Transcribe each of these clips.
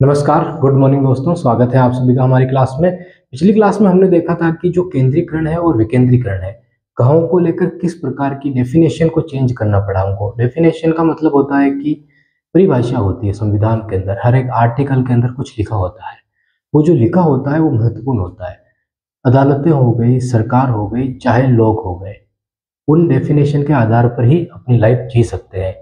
नमस्कार, good morning दोस्तों। स्वागत है आप सभी का हमारी क्लास में। पिछली क्लास में हमने देखा था कि जो केंद्रीकरण है और विकेंद्रीकरण है, गांवों को लेकर किस प्रकार की डेफिनेशन को चेंज करना पड़ा उनको। डेफिनेशन का मतलब होता है कि परिभाषा होती है संविधान के अंदर, हर एक आर्टिकल के अंदर कुछ लिखा होता है। वो जो लिखा होता है वो महत्वपूर्ण होता है। अदालतें हो गई, सरकार हो गई, चाहे लोग हो गए, उन डेफिनेशन के आधार पर ही अपनी लाइफ जी सकते हैं।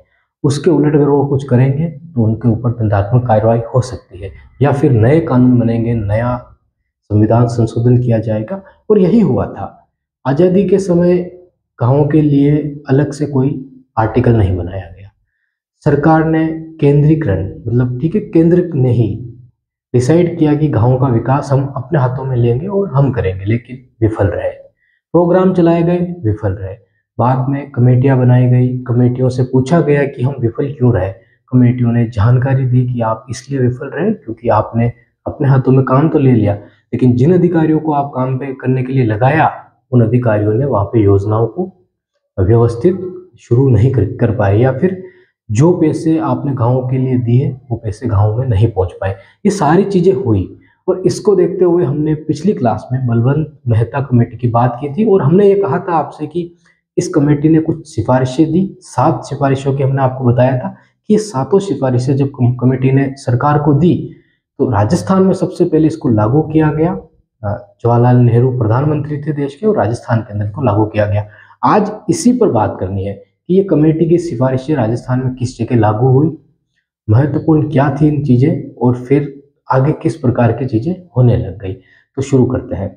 उसके उलट अगर वो कुछ करेंगे तो उनके ऊपर दंडात्मक कार्रवाई हो सकती है, या फिर नए कानून बनेंगे, नया संविधान संशोधन किया जाएगा। और यही हुआ था। आज़ादी के समय गांवों के लिए अलग से कोई आर्टिकल नहीं बनाया गया। सरकार ने केंद्रीकरण, मतलब ठीक है, केंद्र ने ही डिसाइड किया कि गांवों का विकास हम अपने हाथों में लेंगे और हम करेंगे, लेकिन विफल रहे। प्रोग्राम चलाए गए, विफल रहे। बाद में कमेटियां बनाई गई, कमेटियों से पूछा गया कि हम विफल क्यों रहे। कमेटियों ने जानकारी दी कि आप इसलिए विफल रहे क्योंकि आपने अपने हाथों में काम तो ले लिया, लेकिन जिन अधिकारियों को आप काम पे करने के लिए लगाया, उन अधिकारियों ने वहां पे योजनाओं को व्यवस्थित शुरू नहीं कर पाए, या फिर जो पैसे आपने गाँव के लिए दिए वो पैसे गाँव में नहीं पहुंच पाए। ये सारी चीजें हुई, और इसको देखते हुए हमने पिछली क्लास में बलवंत मेहता कमेटी की बात की थी, और हमने ये कहा था आपसे कि इस कमेटी ने कुछ सिफारिशें दी। 7 सिफारिशों की हमने आपको बताया था कि ये सातों सिफारिशें जब कमेटी ने सरकार को दी, तो राजस्थान में सबसे पहले इसको लागू किया गया। जवाहरलाल नेहरू प्रधानमंत्री थे देश के, और राजस्थान के अंदर इसको लागू किया गया। आज इसी पर बात करनी है कि ये कमेटी की सिफारिशें राजस्थान में किस जगह लागू हुई, महत्वपूर्ण क्या थी इन चीजें, और फिर आगे किस प्रकार की चीजें होने लग गई। तो शुरू करते हैं।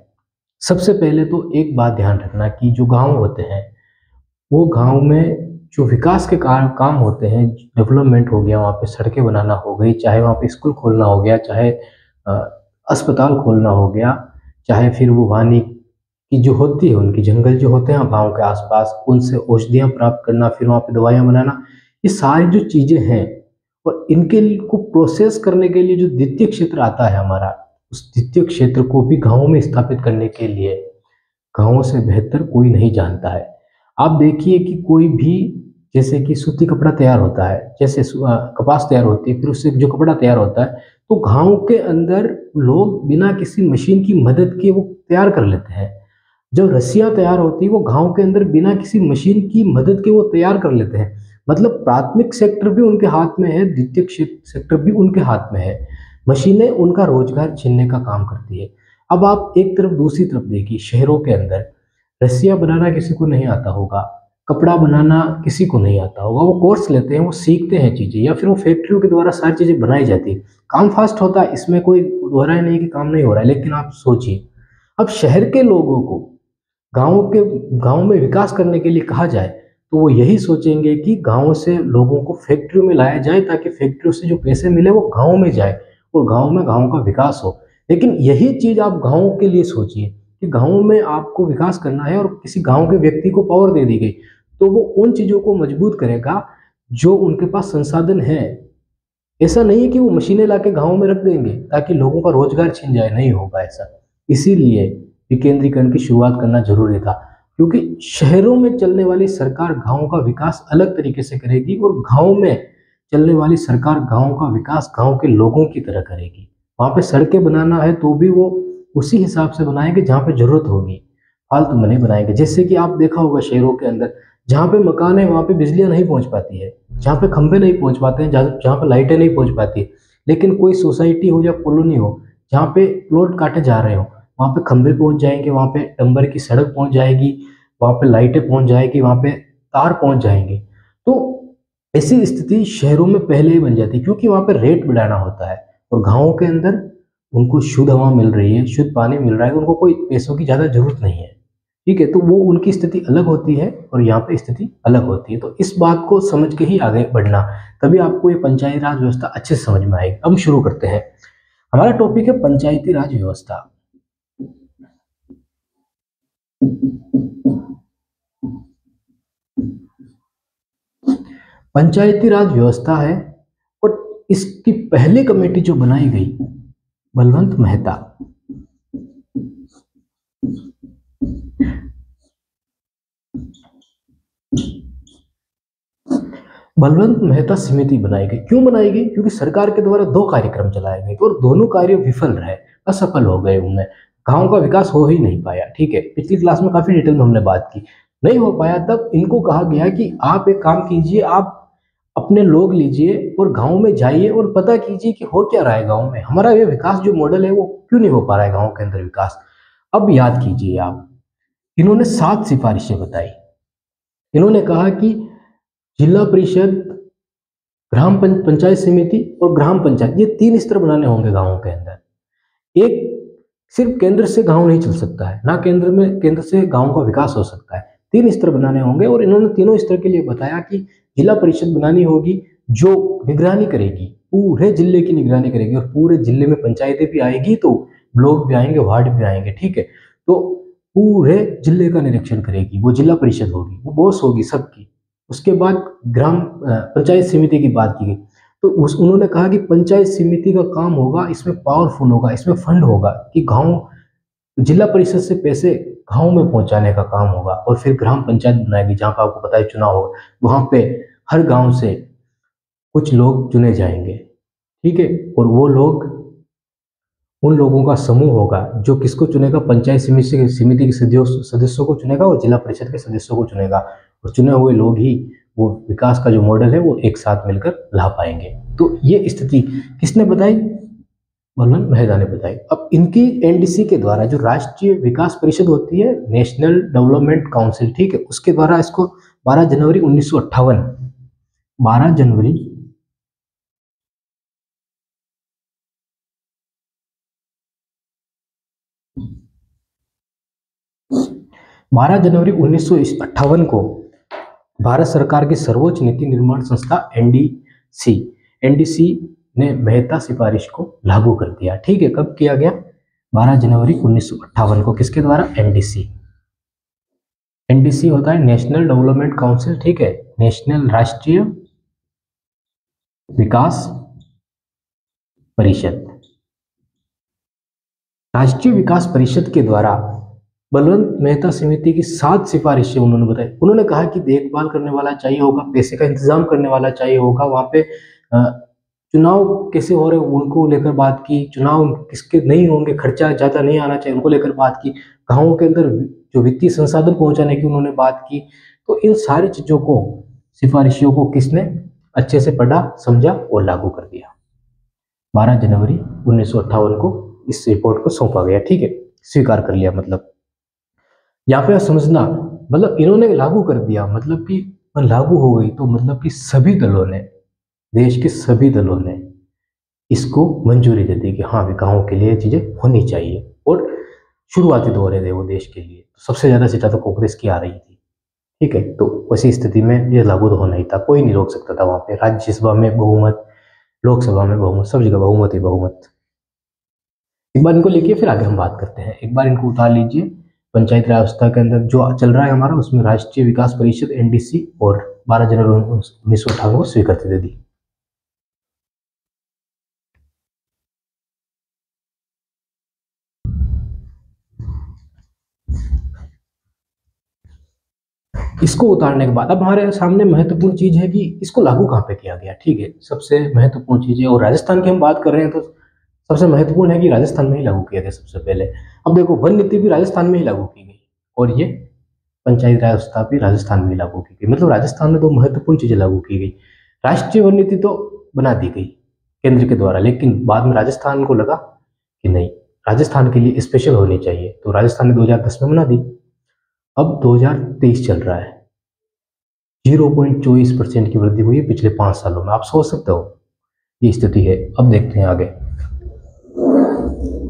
सबसे पहले तो एक बात ध्यान रखना कि जो गांव होते हैं, वो गांव में जो विकास के काम होते हैं, डेवलपमेंट हो गया, वहाँ पे सड़कें बनाना हो गई, चाहे वहाँ पे स्कूल खोलना हो गया, चाहे अस्पताल खोलना हो गया, चाहे फिर वो वानी की जो होती है, उनकी जंगल जो होते हैं गाँव के आसपास, उनसे औषधियाँ प्राप्त करना, फिर वहाँ पे दवाइयाँ बनाना, ये सारी जो चीज़ें हैं, और इनके को प्रोसेस करने के लिए जो द्वितीय क्षेत्र आता है हमारा, उस द्वितीय क्षेत्र को भी गाँव में स्थापित करने के लिए गाँवों से बेहतर कोई नहीं जानता है। आप देखिए कि कोई भी, जैसे कि सूती कपड़ा तैयार होता है, जैसे कपास तैयार होती है, फिर उससे जो कपड़ा तैयार होता है, तो गाँव के अंदर लोग बिना किसी मशीन की मदद के वो तैयार कर लेते हैं। जब रस्सियाँ तैयार होती है, वो गाँव के अंदर बिना किसी मशीन की मदद के वो तैयार कर लेते हैं। मतलब प्राथमिक सेक्टर भी उनके हाथ में है, द्वितीयक सेक्टर भी उनके हाथ में है। मशीनें उनका रोजगार छीनने का काम करती है। अब आप एक तरफ दूसरी तरफ देखिए, शहरों के अंदर रस्सियाँ बनाना किसी को नहीं आता होगा, कपड़ा बनाना किसी को नहीं आता होगा। वो कोर्स लेते हैं, वो सीखते हैं चीज़ें, या फिर वो फैक्ट्रियों के द्वारा सारी चीज़ें बनाई जाती है। काम फास्ट होता है, इसमें कोई दोहराई नहीं कि काम नहीं हो रहा है, लेकिन आप सोचिए, अब शहर के लोगों को गाँव में विकास करने के लिए कहा जाए, तो वो यही सोचेंगे कि गाँव से लोगों को फैक्ट्रियों में लाया जाए, ताकि फैक्ट्रियों से जो पैसे मिले वो गाँव में जाए, और गाँव में गाँव का विकास हो। लेकिन यही चीज़ आप गाँव के लिए सोचिए कि गाँव में आपको विकास करना है, और किसी गाँव के व्यक्ति को पावर दे दी गई, तो वो उन चीज़ों को मजबूत करेगा जो उनके पास संसाधन है। ऐसा नहीं है कि वो मशीनें लाके गाँव में रख देंगे ताकि लोगों का रोजगार छिन जाए, नहीं होगा ऐसा। इसीलिए विकेंद्रीकरण की शुरुआत करना जरूरी था, क्योंकि शहरों में चलने वाली सरकार गाँव का विकास अलग तरीके से करेगी, और गाँव में चलने वाली सरकार गाँव का विकास गाँव के लोगों की तरह करेगी। वहाँ पे सड़कें बनाना है तो भी वो उसी हिसाब से बनाएंगे जहाँ पे जरूरत होगी, फालतू में नहीं बनाएंगे। जैसे कि आप देखा होगा शहरों के अंदर, जहाँ पे मकान है वहाँ पे बिजलियाँ नहीं पहुँच पाती है, जहाँ पे खंभे नहीं पहुँच पाते हैं, जहाँ पे लाइटें नहीं पहुँच पाती है। लेकिन कोई सोसाइटी हो या कॉलोनी हो, जहाँ पे प्लॉट काटे जा रहे हो, वहाँ पे खंभे पहुँच जाएंगे, वहाँ पे डंबर की सड़क पहुँच जाएगी, वहाँ पे लाइटें पहुँच जाएगी, वहाँ पे तार पहुँच जाएंगे। तो ऐसी स्थिति शहरों में पहले ही बन जाती है, क्योंकि वहाँ पे रेट बढ़ाना होता है, और गाँवों के अंदर उनको शुद्ध हवा मिल रही है, शुद्ध पानी मिल रहा है, तो उनको कोई पैसों की ज़्यादा जरूरत नहीं है। ठीक है, तो वो उनकी स्थिति अलग होती है, और यहाँ पे स्थिति अलग होती है। तो इस बात को समझ के ही आगे बढ़ना, तभी आपको ये पंचायती राज व्यवस्था अच्छे से समझ में आएगी। अब शुरू करते हैं। हमारा टॉपिक है पंचायती राज व्यवस्था। पंचायती राज व्यवस्था है, और इसकी पहली कमेटी जो बनाई गई, बलवंत मेहता। बलवंत मेहता समिति बनाई गई। क्यों बनाई गई? क्योंकि सरकार के द्वारा 2 कार्यक्रम चलाए गए और दोनों कार्य विफल रहे, असफल हो गए। उनमें गांव का विकास हो ही नहीं पाया। ठीक है, पिछली क्लास में काफी डिटेल में हमने बात की, नहीं हो पाया। तब इनको कहा गया कि आप एक काम कीजिए, आप अपने लोग लीजिए और गांव में जाइए और पता कीजिए कि हो क्या रहा है गांव में, हमारा ये विकास जो मॉडल है वो क्यों नहीं हो पा रहा है गांव के अंदर विकास। अब याद कीजिए आप, इन्होंने 7 सिफारिशें बताई। इन्होंने कहा कि जिला परिषद, पंचायत समिति और ग्राम पंचायत, ये 3 स्तर बनाने होंगे गांवों के अंदर। एक सिर्फ केंद्र से गांव नहीं चल सकता है, ना केंद्र से गांव का विकास हो सकता है, 3 स्तर बनाने होंगे। और इन्होंने तीनों स्तर के लिए बताया कि जिला परिषद बनानी होगी जो निगरानी करेगी, पूरे जिले की निगरानी करेगी, और पूरे जिले में पंचायतें भी आएगी तो ब्लॉक भी आएंगे, वार्ड भी आएंगे। ठीक है, तो पूरे जिले का निरीक्षण करेगी, वो जिला परिषद होगी, वो बॉस होगी सबकी। उसके बाद पंचायत समिति की बात की गई, तो उन्होंने कहा कि पंचायत समिति का काम होगा, इसमें पावरफुल होगा, इसमें फंड होगा कि गांव, जिला परिषद से पैसे गांव में पहुंचाने का काम होगा। और फिर ग्राम पंचायत बनाएगी, जहां पर आपको पता है चुनाव होगा, वहां पे हर गांव से कुछ लोग चुने जाएंगे। ठीक है, और वो लोग, उन लोगों का समूह होगा जो किसको चुनेगा, पंचायत समिति के सदस्यों को चुनेगा और जिला परिषद के सदस्यों को चुनेगा। और चुने हुए लोग ही वो विकास का जो मॉडल है वो एक साथ मिलकर ला पाएंगे। तो ये स्थिति किसने बताई? बलवंत मेहता ने बताई। अब इनकी एनडीसी के द्वारा, जो राष्ट्रीय विकास परिषद होती है, नेशनल डेवलपमेंट काउंसिल, ठीक है, उसके द्वारा इसको 12 जनवरी 1958, 12 जनवरी 12 जनवरी 1958 को भारत सरकार की सर्वोच्च नीति निर्माण संस्था एनडीसी ने मेहता सिफारिश को लागू कर दिया। ठीक है, कब किया गया? 12 जनवरी 1958 को। किसके द्वारा? एनडीसी। एनडीसी होता है नेशनल डेवलपमेंट काउंसिल। ठीक है, नेशनल, राष्ट्रीय विकास परिषद। राष्ट्रीय विकास परिषद के द्वारा बलवंत मेहता समिति की 7 सिफारिशें उन्होंने बताई। उन्होंने कहा कि देखभाल करने वाला चाहिए होगा, पैसे का इंतजाम करने वाला चाहिए होगा, वहां पे चुनाव कैसे हो रहे हैं उनको लेकर बात की, चुनाव किसके नहीं होंगे, खर्चा ज्यादा नहीं आना चाहिए, उनको लेकर बात की, गाँवों के अंदर जो वित्तीय संसाधन पहुंचाने की उन्होंने बात की। तो इन सारी चीजों को, सिफारिशों को किसने अच्छे से पढ़ा, समझा और लागू कर दिया। 12 जनवरी 1958 को इस रिपोर्ट को सौंपा गया। ठीक है, स्वीकार कर लिया। मतलब यहाँ पे समझना, मतलब इन्होंने लागू कर दिया, मतलब कि लागू हो गई तो मतलब कि सभी दलों ने, देश के सभी दलों ने इसको मंजूरी दे दी कि हाँ, गाँव के लिए चीजें होनी चाहिए। और शुरुआती दौर है वो देश के लिए, सबसे ज्यादा सीटें तो कांग्रेस की आ रही थी। ठीक है, तो वैसी स्थिति में ये लागू तो होना ही था, कोई नहीं रोक सकता था। वहां पे राज्यसभा में बहुमत, लोकसभा में बहुमत, सब जगह बहुमत ही बहुमत। एक बार इनको लिखिए, फिर आगे हम बात करते हैं। एक बार इनको उतार लीजिए। पंचायत राज व्यवस्था के अंदर जो चल रहा है हमारा, उसमें राष्ट्रीय विकास परिषद एनडीसी और 12 जनवरी 1958 को स्वीकृति दे दी। इसको उतारने के बाद अब हमारे सामने महत्वपूर्ण चीज है कि इसको लागू कहाँ पे किया गया। ठीक है, सबसे महत्वपूर्ण चीज है, और राजस्थान की हम बात कर रहे हैं तो सबसे महत्वपूर्ण है कि राजस्थान में ही लागू किया गया सबसे पहले। अब देखो, वन नीति भी राजस्थान में ही लागू की गई और ये पंचायत राज व्यवस्था भी राजस्थान में लागू की गई। मतलब राजस्थान में 2 महत्वपूर्ण चीजें लागू की गई। राष्ट्रीय वन नीति तो बना दी गई केंद्र के द्वारा, लेकिन बाद में राजस्थान को लगा कि नहीं, राजस्थान के लिए स्पेशल होनी चाहिए, तो राजस्थान ने 2010 में बना दी। अब 2023 चल रहा है, 0.24% की वृद्धि हुई है पिछले 5 सालों में। आप सोच सकते हो ये स्थिति है। अब देखते हैं आगे।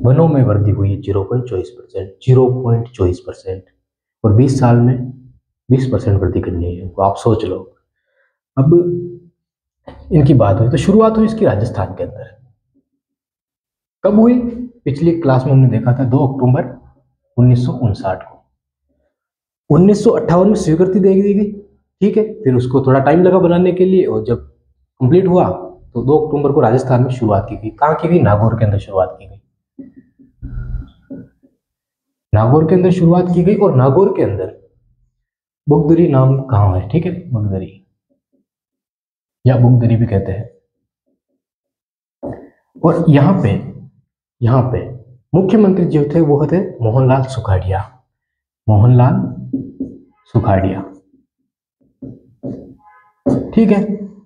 वनों में वृद्धि हुई है 0.24%, 0.24%, और 20 साल में 20% वृद्धि करनी है, तो आप सोच लो। अब इनकी बात हुई तो शुरुआत हुई इसकी राजस्थान के अंदर। कब हुई? पिछली क्लास में हमने देखा था 2 अक्टूबर 1959 को। 1958 में स्वीकृति दे दी गई। ठीक है, फिर उसको थोड़ा टाइम लगा बनाने के लिए, और जब कंप्लीट हुआ तो 2 अक्टूबर को राजस्थान में शुरुआत की गई। कहाँ की गई? नागौर के अंदर शुरुआत की गई। नागौर के अंदर शुरुआत की गई, और नागौर के अंदर बगदरी नाम गांव है। ठीक है, बगदरी। या बुकदरी भी कहते हैं। और यहाँ पे मुख्यमंत्री जो थे वो थे मोहनलाल सुखाड़िया। मोहनलाल सुखाड़िया, ठीक है।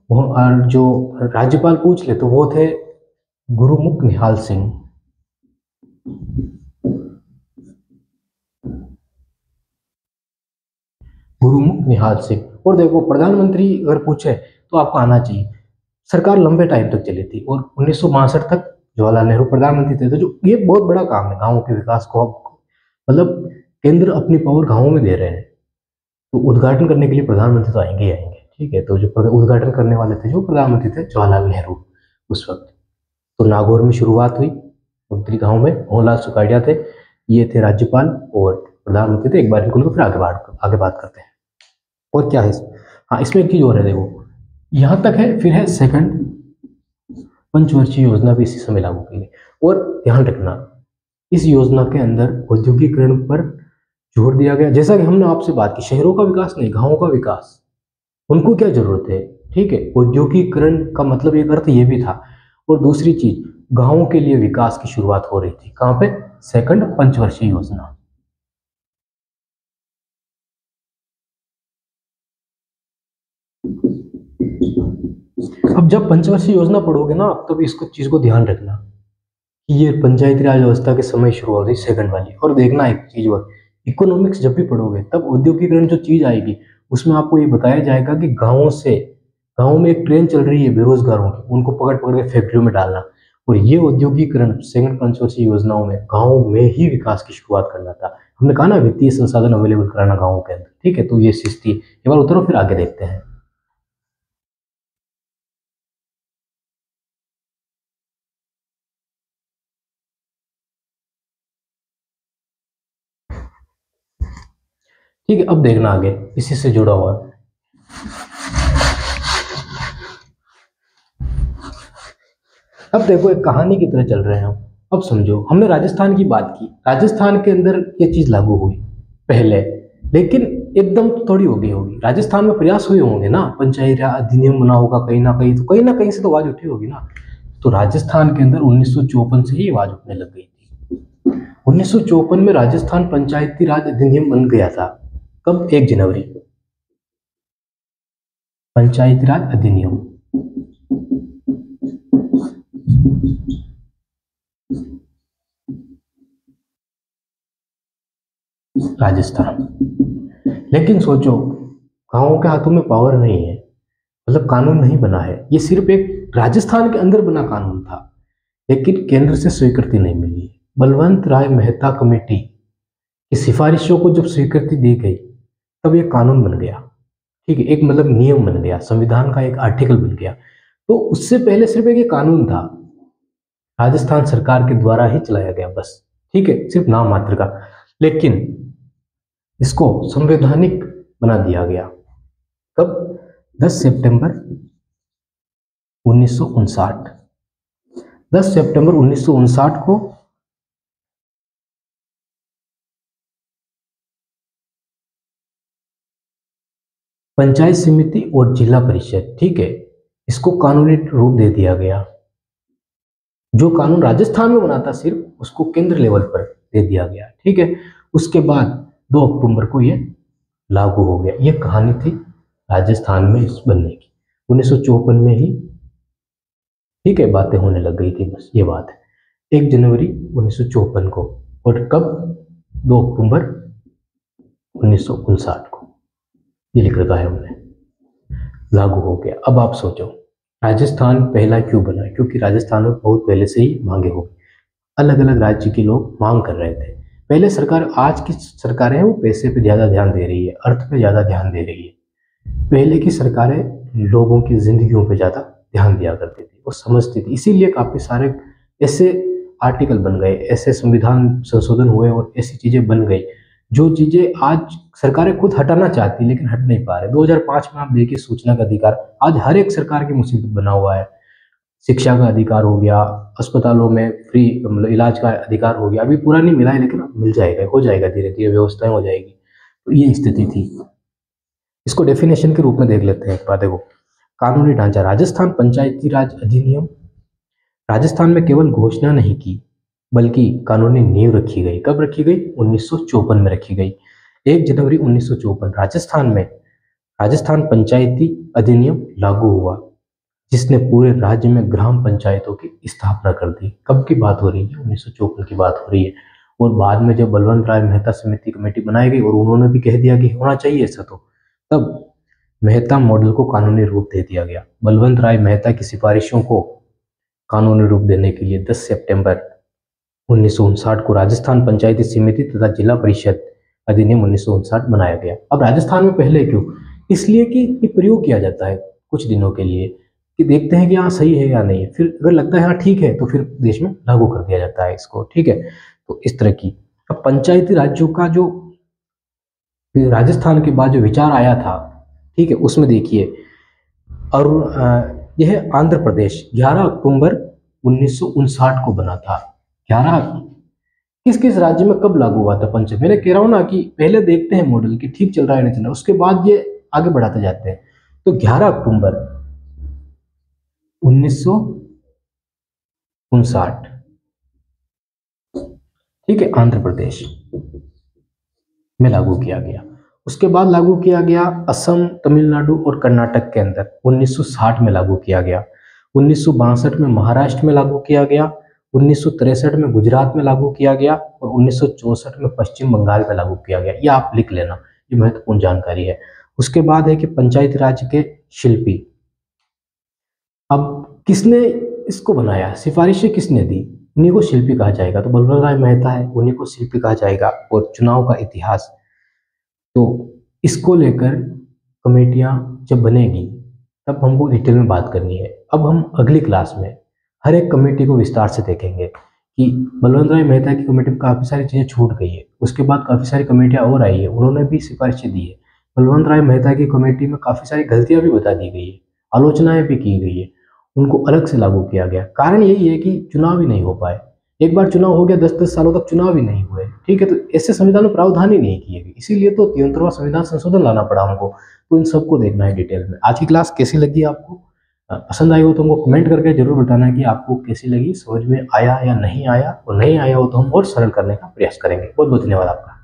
और जो राज्यपाल पूछ ले तो वो थे गुरुमुख निहाल सिंह। गुरुमुख निहाल सिंह। और देखो प्रधानमंत्री अगर पूछे तो आपको आना चाहिए। सरकार लंबे टाइम तक चली थी और 1962 तक जवाहरलाल नेहरू प्रधानमंत्री थे। तो जो ये बहुत बड़ा काम है गांवों के विकास को, मतलब केंद्र अपनी पावर गांवों में दे रहे हैं, तो उद्घाटन करने के लिए प्रधानमंत्री तो आएंगे ही आएंगे, ठीक है। तो जो उद्घाटन करने वाले थे जो प्रधानमंत्री थे जवाहरलाल नेहरू उस वक्त। तो नागौर में शुरुआत हुई, उत्तरी गांव में मोहनलाल सुखाड़िया थे, ये थे राज्यपाल और प्रधानमंत्री थे। एक बार इनको फिर आगे बात करते हैं। और क्या है हाँ, इसमें एक चीज और है, देखो यहाँ तक है। फिर है सेकंड पंचवर्षीय योजना भी इसी समय लागू की गई। और ध्यान रखना, इस योजना के अंदर औद्योगिकरण पर जोर दिया गया। जैसा कि हमने आपसे बात की, शहरों का विकास नहीं, गांवों का विकास। उनको क्या जरूरत है, ठीक है। औद्योगिकरण का मतलब एक अर्थ ये भी था। और दूसरी चीज, गांवों के लिए विकास की शुरुआत हो रही थी। कहां पे? सेकंड पंचवर्षीय योजना। अब जब पंचवर्षीय योजना पढ़ोगे ना, तब इसको चीज को ध्यान रखना कि ये पंचायती राज व्यवस्था के समय शुरू हो रही सेकंड वाली। और देखना एक चीज और, इकोनॉमिक्स जब भी पढ़ोगे तब औद्योगिकरण जो चीज आएगी उसमें आपको ये बताया जाएगा कि गांव में एक ट्रेन चल रही है बेरोजगारों की, उनको पकड़ पकड़ के फैक्ट्रियों में डालना। और ये औद्योगिकरण सेकंड पंचवर्षीय योजनाओं में गाँव में ही विकास की शुरुआत करना था। हमने कहा ना, वित्तीय संसाधन अवेलेबल कराना गाँव के अंदर, ठीक है। तो ये चीज थी। एक बार उतरो फिर आगे देखते हैं। ठीक है, अब देखना आगे इसी से जुड़ा हुआ है। अब देखो एक कहानी की तरह चल रहे हैं हम। अब समझो, हमने राजस्थान की बात की, राजस्थान के अंदर ये चीज लागू हुई पहले, लेकिन एकदम थोड़ी हो गई होगी। राजस्थान में प्रयास हुए होंगे ना, पंचायत राज अधिनियम बना होगा कहीं ना कहीं से तो आवाज उठी होगी ना। तो राजस्थान के अंदर 1954 से ही आवाज उठने लग गई थी। 1954 में राजस्थान पंचायती राज अधिनियम बन गया था। कब? 1 जनवरी। पंचायती राज अधिनियम। राजस्थान। लेकिन सोचो, गांवों के हाथों में पावर नहीं है, मतलब कानून नहीं बना है। ये सिर्फ एक राजस्थान के अंदर बना कानून था, लेकिन केंद्र से स्वीकृति नहीं मिली। बलवंत राय मेहता कमेटी की सिफारिशों को जब स्वीकृति दी गई तब ये कानून बन गया, ठीक है। एक मतलब नियम बन गया, संविधान का एक आर्टिकल बन गया। तो उससे पहले सिर्फ एक कानून था, राजस्थान सरकार के द्वारा ही चलाया गया बस, ठीक है, सिर्फ नाम मात्र का। लेकिन इसको संवैधानिक बना दिया गया। कब? 10 सितंबर 1959। 10 सितंबर 1959 को पंचायत समिति और जिला परिषद, ठीक है, इसको कानूनी रूप दे दिया गया। जो कानून राजस्थान में बना था सिर्फ, उसको केंद्र लेवल पर दे दिया गया, ठीक है। उसके बाद 2 अक्टूबर को ये लागू हो गया। ये कहानी थी राजस्थान में इस बनने की। 1954 में ही, ठीक है, बातें होने लग गई थी, बस ये बात है। 1 जनवरी 1954 को, और कब? 2 अक्टूबर 1959 को, ये लिख रखा है हमने, लागू हो गया। अब आप सोचो, राजस्थान पहला क्यों बना? क्योंकि राजस्थान में बहुत पहले से ही मांगे हो गई, अलग अलग राज्य के लोग मांग कर रहे थे। पहले सरकार, आज की सरकारें हैं वो पैसे पे ज्यादा ध्यान दे रही है, अर्थ पे ज्यादा ध्यान दे रही है। पहले की सरकारें लोगों की जिंदगियों पे ज्यादा ध्यान दिया करती थी, वो समझती थी। इसीलिए काफी सारे ऐसे आर्टिकल बन गए, ऐसे संविधान संशोधन हुए और ऐसी चीजें बन गई जो चीजें आज सरकारें खुद हटाना चाहती लेकिन हट नहीं पा रहे। 2005 में आप देखिए, सूचना का अधिकार आज हर एक सरकार की मुसीबत बना हुआ है। शिक्षा का अधिकार हो गया, अस्पतालों में फ्री मतलब इलाज का अधिकार हो गया। अभी पूरा नहीं मिला है लेकिन मिल जाएगा, हो जाएगा, धीरे धीरे व्यवस्थाएं हो जाएगी। तो ये स्थिति थी। इसको डेफिनेशन के रूप में देख लेते हैं एक बार। देखो, कानूनी ढांचा, राजस्थान पंचायती राज अधिनियम, राजस्थान में केवल घोषणा नहीं की बल्कि कानूनी नींव रखी गई। कब रखी गई? 1954 में रखी गई। 1 जनवरी 1954 राजस्थान में राजस्थान पंचायती अधिनियम लागू हुआ, जिसने पूरे राज्य में ग्राम पंचायतों की स्थापना कर दी। कब की बात हो रही है? 1954 की बात हो रही है। और बाद में जब बलवंत राय मेहता समिति कमेटी बनाई गई और उन्होंने भी कह दिया कि होना चाहिए ऐसा, तो तब मेहता मॉडल को कानूनी रूप दे दिया गया। बलवंत राय मेहता की सिफारिशों को कानूनी रूप देने के लिए 10 सितंबर 1959 को राजस्थान पंचायती समिति तथा जिला परिषद अधिनियम 1959 बनाया गया। अब राजस्थान में पहले क्यों? इसलिए कि ये प्रयोग किया जाता है कुछ दिनों के लिए, कि देखते हैं कि हाँ सही है या नहीं है, फिर अगर लगता है हाँ ठीक है तो फिर देश में लागू कर दिया जाता है इसको। ठीक है, तो इस तरह की। अब पंचायती राज्यों का जो राजस्थान के बाद जो विचार आया था, ठीक है, उसमें देखिए, और यह आंध्र प्रदेश 11 अक्टूबर 1959 को बना था। 11 किस किस राज्य में कब लागू हुआ था पंचायत? मैंने कह रहा हूं ना कि पहले देखते हैं मॉडल कि ठीक चल रहा है नहीं चल रहा, उसके बाद ये आगे बढ़ाते जाते हैं। तो 11 अक्टूबर 1959, ठीक है, आंध्र प्रदेश में लागू किया गया। उसके बाद लागू किया गया असम, तमिलनाडु और कर्नाटक के अंदर 1960 में लागू किया गया। 1962 में महाराष्ट्र में लागू किया गया। 1963 में गुजरात में लागू किया गया और 1964 में पश्चिम बंगाल में लागू किया गया। ये आप लिख लेना, ये महत्वपूर्ण जानकारी है। उसके बाद है कि पंचायती राज के शिल्पी। अब किसने इसको बनाया, सिफारिशें किसने दी, उन्हीं को शिल्पी कहा जाएगा। तो बलवंत राय मेहता है, उन्हीं को शिल्पी कहा जाएगा। और चुनाव का इतिहास, तो इसको लेकर कमेटियां जब बनेगी तब हमको डिटेल में बात करनी है। अब हम अगली क्लास में हर एक कमेटी को विस्तार से देखेंगे कि बलवंत राय मेहता की कमेटी में काफ़ी सारी चीज़ें छूट गई है, उसके बाद काफ़ी सारी कमेटियां और आई है, उन्होंने भी सिफारिशें दी है। बलवंत राय मेहता की कमेटी में काफ़ी सारी गलतियां भी बता दी गई है, आलोचनाएं भी की गई है, उनको अलग से लागू किया गया। कारण यही है कि चुनाव ही नहीं हो पाए। एक बार चुनाव हो गया, 10-10 सालों तक चुनाव ही नहीं हुए। ठीक है, तो ऐसे संविधान में प्रावधान ही नहीं किए गए, इसीलिए तो 73वां संविधान संशोधन लाना पड़ा हमको। तो इन सबको देखना है डिटेल में। आज की क्लास कैसी लगी आपको? पसंद आई हो तो हमको कमेंट करके जरूर बताना कि आपको कैसी लगी, समझ में आया या नहीं आया, और नहीं आया हो तो हम और सरल करने का प्रयास करेंगे। बहुत बहुत धन्यवाद आपका।